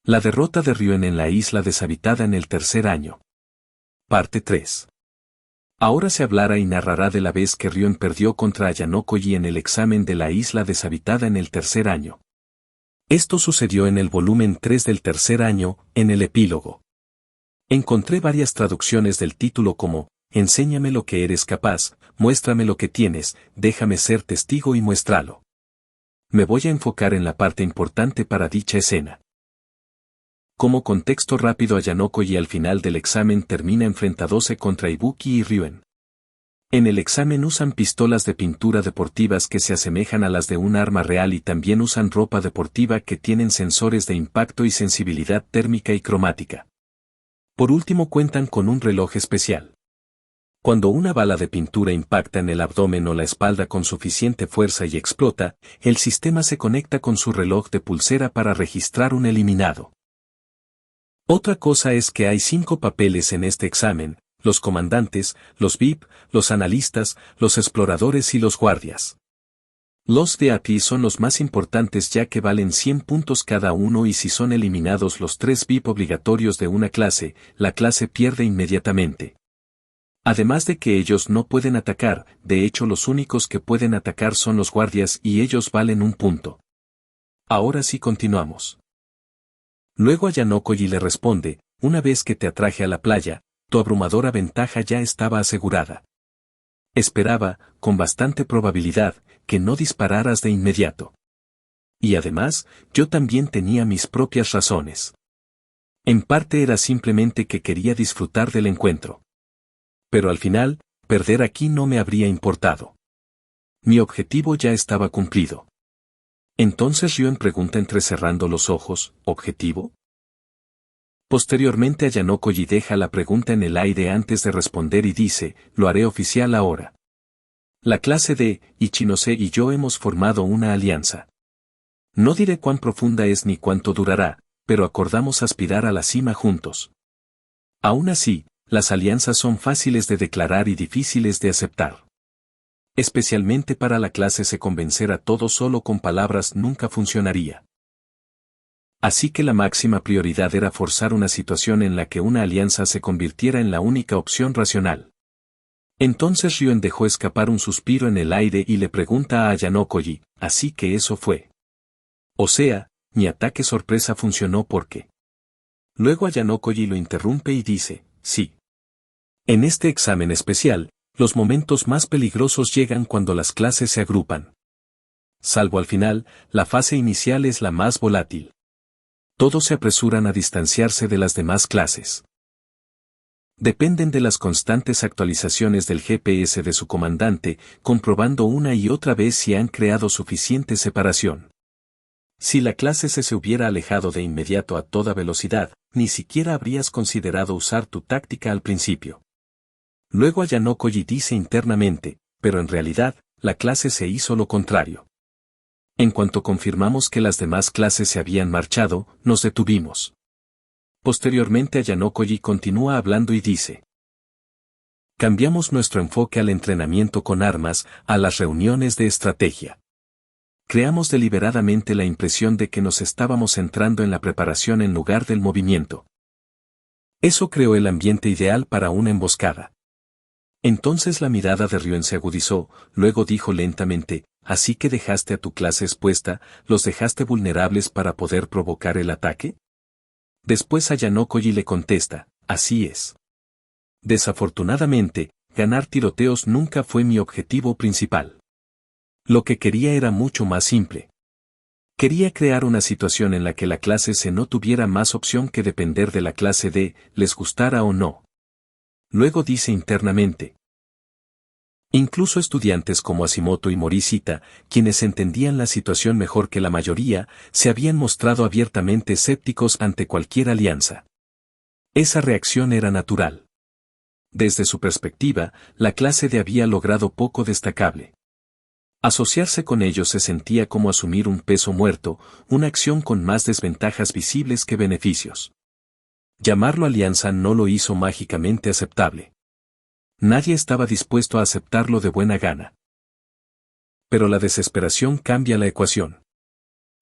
La derrota de Ryuen en la isla deshabitada en el tercer año. Parte 3. Ahora se hablará y narrará de la vez que Ryuen perdió contra Ayanokoji en el examen de la isla deshabitada en el tercer año. Esto sucedió en el volumen 3 del tercer año, en el epílogo. Encontré varias traducciones del título como, enséñame lo que eres capaz, muéstrame lo que tienes, déjame ser testigo y muéstralo. Me voy a enfocar en la parte importante para dicha escena. Como contexto rápido, Ayanokoji al final del examen termina enfrentándose contra Ibuki y Ryuen. En el examen usan pistolas de pintura deportivas que se asemejan a las de un arma real y también usan ropa deportiva que tienen sensores de impacto y sensibilidad térmica y cromática. Por último, cuentan con un reloj especial. Cuando una bala de pintura impacta en el abdomen o la espalda con suficiente fuerza y explota, el sistema se conecta con su reloj de pulsera para registrar un eliminado. Otra cosa es que hay 5 papeles en este examen: los comandantes, los VIP, los analistas, los exploradores y los guardias. Los VIP son los más importantes ya que valen 100 puntos cada uno y si son eliminados los 3 VIP obligatorios de una clase, la clase pierde inmediatamente. Además de que ellos no pueden atacar, de hecho los únicos que pueden atacar son los guardias y ellos valen 1 punto. Ahora sí continuamos. Luego Ayanokoji le responde, una vez que te atraje a la playa, tu abrumadora ventaja ya estaba asegurada. Esperaba, con bastante probabilidad, que no dispararas de inmediato. Y además, yo también tenía mis propias razones. En parte era simplemente que quería disfrutar del encuentro. Pero al final, perder aquí no me habría importado. Mi objetivo ya estaba cumplido. Entonces Ryuen pregunta entrecerrando los ojos, ¿objetivo? Posteriormente Ayanokoji deja la pregunta en el aire antes de responder y dice, lo haré oficial ahora. La clase de Ichinose y yo hemos formado una alianza. No diré cuán profunda es ni cuánto durará, pero acordamos aspirar a la cima juntos. Aún así, las alianzas son fáciles de declarar y difíciles de aceptar. Especialmente para la clase se convencer a todos solo con palabras nunca funcionaría. Así que la máxima prioridad era forzar una situación en la que una alianza se convirtiera en la única opción racional. Entonces Ryuen dejó escapar un suspiro en el aire y le pregunta a Ayanokoji, así que eso fue. O sea, mi ataque sorpresa funcionó porque. Luego Ayanokoji lo interrumpe y dice, sí. En este examen especial, los momentos más peligrosos llegan cuando las clases se agrupan. Salvo al final, la fase inicial es la más volátil. Todos se apresuran a distanciarse de las demás clases. Dependen de las constantes actualizaciones del GPS de su comandante, comprobando una y otra vez si han creado suficiente separación. Si la clase se hubiera alejado de inmediato a toda velocidad, ni siquiera habrías considerado usar tu táctica al principio. Luego Ayanokoji dice internamente, pero en realidad, la clase se hizo lo contrario. En cuanto confirmamos que las demás clases se habían marchado, nos detuvimos. Posteriormente Ayanokoji continúa hablando y dice. Cambiamos nuestro enfoque al entrenamiento con armas, a las reuniones de estrategia. Creamos deliberadamente la impresión de que nos estábamos centrando en la preparación en lugar del movimiento. Eso creó el ambiente ideal para una emboscada. Entonces la mirada de Ryuen se agudizó, luego dijo lentamente, ¿así que dejaste a tu clase expuesta, los dejaste vulnerables para poder provocar el ataque? Después Ayanokoji le contesta, así es. Desafortunadamente, ganar tiroteos nunca fue mi objetivo principal. Lo que quería era mucho más simple. Quería crear una situación en la que la clase C no tuviera más opción que depender de la clase D, les gustara o no. Luego dice internamente. Incluso estudiantes como Hashimoto y Morishita, quienes entendían la situación mejor que la mayoría, se habían mostrado abiertamente escépticos ante cualquier alianza. Esa reacción era natural. Desde su perspectiva, la clase D había logrado poco destacable. Asociarse con ellos se sentía como asumir un peso muerto, una acción con más desventajas visibles que beneficios. Llamarlo alianza no lo hizo mágicamente aceptable. Nadie estaba dispuesto a aceptarlo de buena gana. Pero la desesperación cambia la ecuación.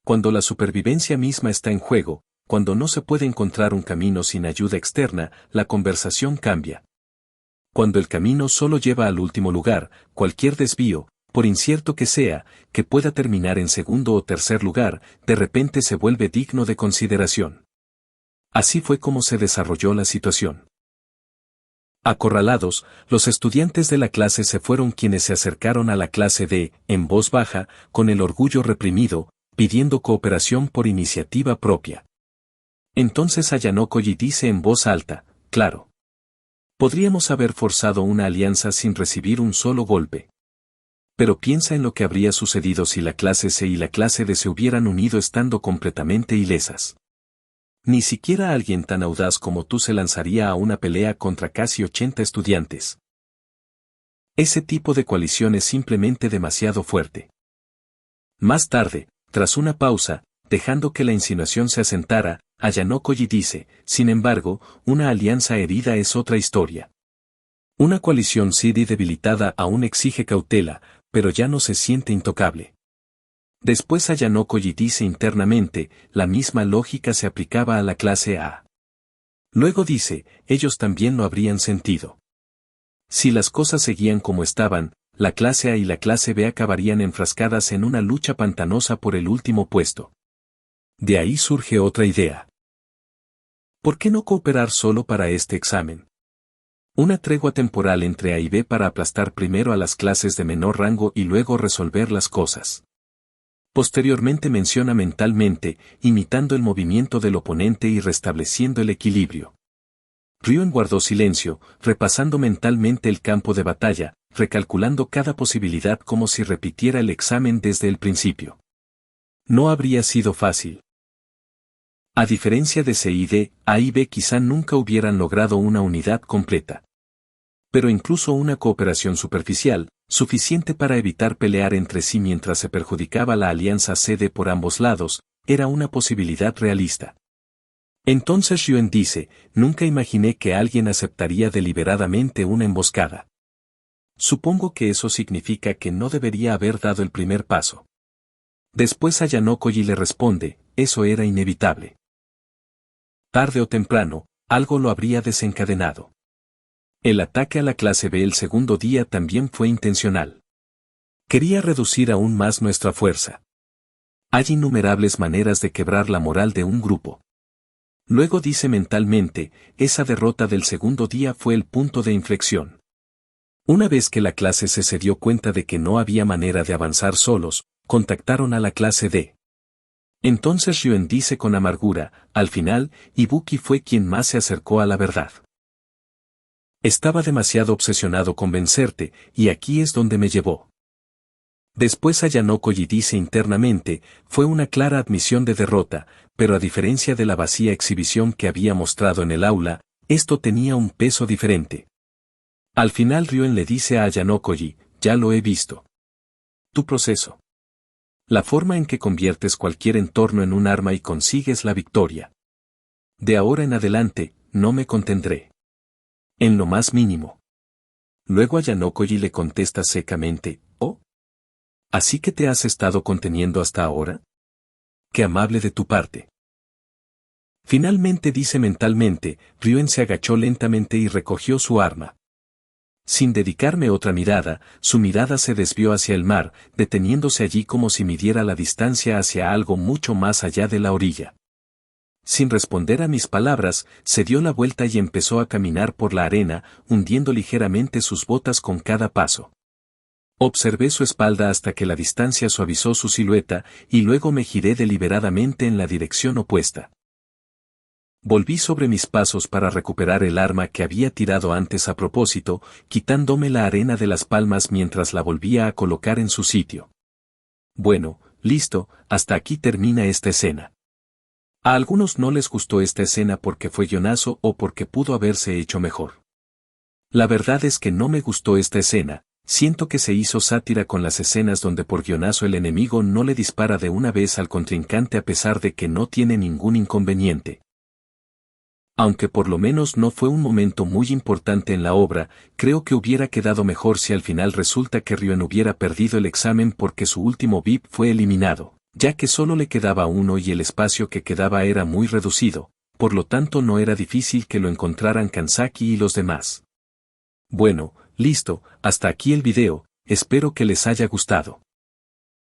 Cuando la supervivencia misma está en juego, cuando no se puede encontrar un camino sin ayuda externa, la conversación cambia. Cuando el camino solo lleva al último lugar, cualquier desvío, por incierto que sea, que pueda terminar en segundo o tercer lugar, de repente se vuelve digno de consideración. Así fue como se desarrolló la situación. Acorralados, los estudiantes de la clase C fueron quienes se acercaron a la clase D, en voz baja, con el orgullo reprimido, pidiendo cooperación por iniciativa propia. Entonces Ayano Koji dice en voz alta, claro. Podríamos haber forzado una alianza sin recibir un solo golpe. Pero piensa en lo que habría sucedido si la clase C y la clase D se hubieran unido estando completamente ilesas. Ni siquiera alguien tan audaz como tú se lanzaría a una pelea contra casi 80 estudiantes. Ese tipo de coalición es simplemente demasiado fuerte. Más tarde, tras una pausa, dejando que la insinuación se asentara, Ayano Koji dice, sin embargo, una alianza herida es otra historia. Una coalición CD debilitada aún exige cautela, pero ya no se siente intocable. Después Ayano Koji dice internamente, la misma lógica se aplicaba a la clase A. Luego dice, ellos también lo habrían sentido. Si las cosas seguían como estaban, la clase A y la clase B acabarían enfrascadas en una lucha pantanosa por el último puesto. De ahí surge otra idea. ¿Por qué no cooperar solo para este examen? Una tregua temporal entre A y B para aplastar primero a las clases de menor rango y luego resolver las cosas. Posteriormente menciona mentalmente, imitando el movimiento del oponente y restableciendo el equilibrio. Ryuen guardó silencio, repasando mentalmente el campo de batalla, recalculando cada posibilidad como si repitiera el examen desde el principio. No habría sido fácil. A diferencia de C y D, A y B quizá nunca hubieran logrado una unidad completa. Pero incluso una cooperación superficial, suficiente para evitar pelear entre sí mientras se perjudicaba la alianza CD por ambos lados, era una posibilidad realista. Entonces Ryuen dice, nunca imaginé que alguien aceptaría deliberadamente una emboscada. Supongo que eso significa que no debería haber dado el primer paso. Después Ayano Koji le responde, eso era inevitable. Tarde o temprano, algo lo habría desencadenado. El ataque a la clase B el segundo día también fue intencional. Quería reducir aún más nuestra fuerza. Hay innumerables maneras de quebrar la moral de un grupo. Luego dice mentalmente, esa derrota del segundo día fue el punto de inflexión. Una vez que la clase C se dio cuenta de que no había manera de avanzar solos, contactaron a la clase D. Entonces Ryuen dice con amargura, al final, Ibuki fue quien más se acercó a la verdad. Estaba demasiado obsesionado con vencerte, y aquí es donde me llevó. Después Ayano Koji dice internamente, fue una clara admisión de derrota, pero a diferencia de la vacía exhibición que había mostrado en el aula, esto tenía un peso diferente. Al final Ryuen le dice a Ayano Koji, ya lo he visto. Tu proceso. La forma en que conviertes cualquier entorno en un arma y consigues la victoria. De ahora en adelante, no me contendré. En lo más mínimo. Luego Ayano Koji le contesta secamente, ¿oh? ¿Así que te has estado conteniendo hasta ahora? Qué amable de tu parte. Finalmente dice mentalmente, Ryuen se agachó lentamente y recogió su arma. Sin dedicarme otra mirada, su mirada se desvió hacia el mar, deteniéndose allí como si midiera la distancia hacia algo mucho más allá de la orilla. Sin responder a mis palabras, se dio la vuelta y empezó a caminar por la arena, hundiendo ligeramente sus botas con cada paso. Observé su espalda hasta que la distancia suavizó su silueta, y luego me giré deliberadamente en la dirección opuesta. Volví sobre mis pasos para recuperar el arma que había tirado antes a propósito, quitándome la arena de las palmas mientras la volvía a colocar en su sitio. Bueno, listo, hasta aquí termina esta escena. A algunos no les gustó esta escena porque fue guionazo o porque pudo haberse hecho mejor. La verdad es que no me gustó esta escena, siento que se hizo sátira con las escenas donde por guionazo el enemigo no le dispara de una vez al contrincante a pesar de que no tiene ningún inconveniente. Aunque por lo menos no fue un momento muy importante en la obra, creo que hubiera quedado mejor si al final resulta que Ryuen hubiera perdido el examen porque su último VIP fue eliminado. ya que solo le quedaba uno y el espacio que quedaba era muy reducido, por lo tanto no era difícil que lo encontraran Kanzaki y los demás. Bueno, listo, hasta aquí el video, espero que les haya gustado.